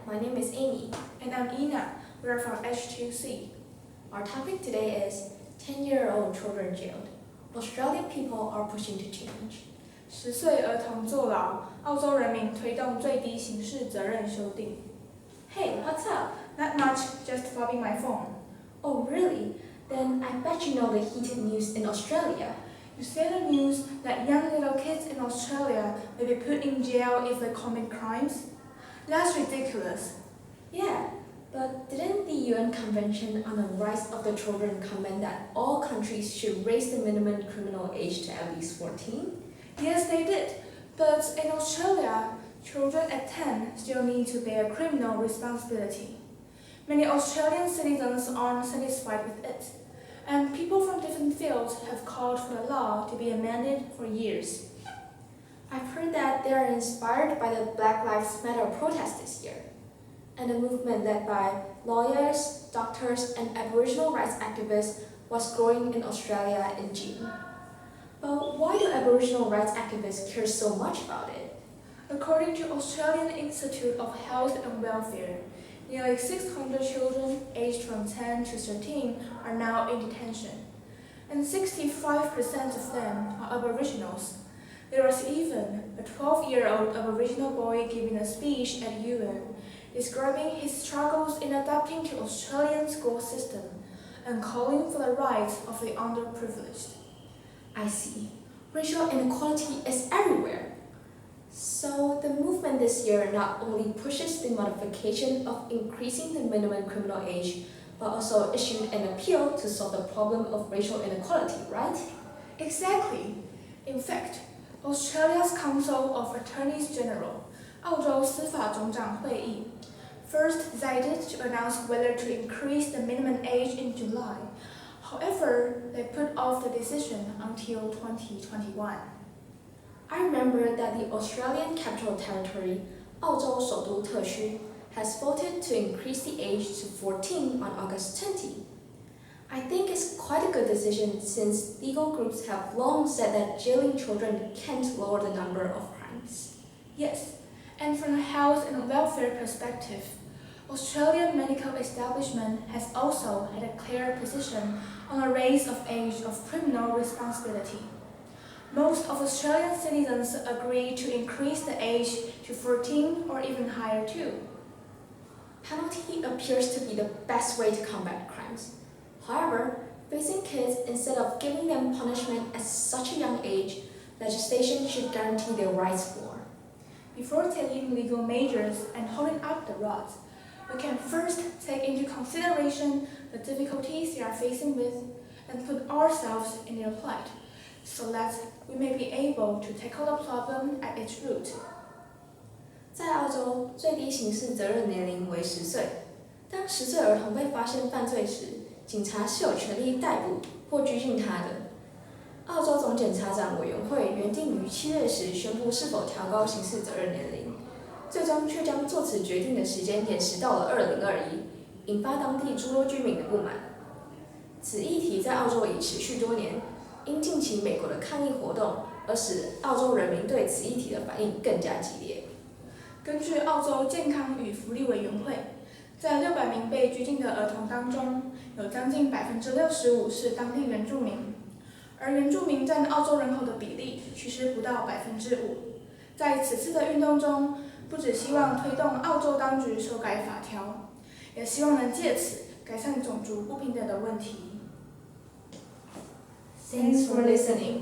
my name is Amy. And I'm Ina. We are from H203. Our topic today is 10-year-old children jailed. Australian people are pushing to change. 10岁儿童坐牢，澳洲人民推动最低刑事责任修订。Hey, what's up? Not much, just phubbing my phone. Oh, really? Then I bet you know the heated news in Australia. You say the news that young little kids in Australia may be put in jail if they commit crimes? That's ridiculous. Yeah, but didn't the UN Convention on the Rights of the Children command that all countries should raise the minimum criminal age to at least 14? Yes, they did. But in Australia, children at 10 still need to bear criminal responsibility. Many Australian citizens aren't satisfied with it, and people from different fields have called for the law to be amended for years. I've heard that they are inspired by the Black Lives Matter protest this year, and a movement led by lawyers, doctors, and Aboriginal rights activists was growing in Australia in June. But why do Aboriginal rights activists care so much about it? According to Australian Institute of Health and Welfare, nearly 600 children aged from 10 to 13 are now in detention, and 65% of them are Aboriginals. There was even a 12-year-old Aboriginal boy giving a speech at UN, describing his struggles in adapting to Australian school system and calling for the rights of the underprivileged. I see. Racial inequality is everywhere. So the movement this year not only pushes the modification of increasing the minimum criminal age, but also issued an appeal to solve the problem of racial inequality, right? Exactly. In fact, Australia's Council of Attorneys General, 澳洲司法总长会议, first decided to announce whether to increase the minimum age in July. However, they put off the decision until 2021. I remember that the Australian Capital Territory, 澳洲首都特区, has voted to increase the age to 14 on August 20. I think it's quite a good decision since legal groups have long said that jailing children can't lower the number of crimes. Yes, and from a health and welfare perspective, Australian medical establishment has also had a clear position on the raise of age of criminal responsibility. Most of Australian citizens agree to increase the age to 14 or even higher too. Penalty appears to be the best way to combat crimes. However, facing kids instead of giving them punishment at such a young age, legislation should guarantee their rights more. Before taking legal measures and holding up the rods, we can first take into consideration the difficulties they are facing with and put ourselves in their plight, so that we may be able to tackle the problem at its root. 在澳洲，最低刑事责任年龄为10岁。当10岁儿童被发现犯罪时，警察是有权利逮捕或拘禁他的。澳洲总检察长委员会原定于7月时宣布是否调高刑事责任年龄，最终却将做此决定的时间延迟到了2021，引发当地诸多居民的不满。此议题在澳洲已持续多年，因近期美国的抗议活动而使澳洲人民对此议题的反应更加激烈。根据澳洲健康与福利委员会，在600名被拘禁的儿童当中，有将近65%是当地原住民，而原住民占澳洲人口的比例其实不到5%。在此次的运动中，不只希望推动澳洲当局修改法条，也希望能借此改善种族不平等的问题。Thanks for listening.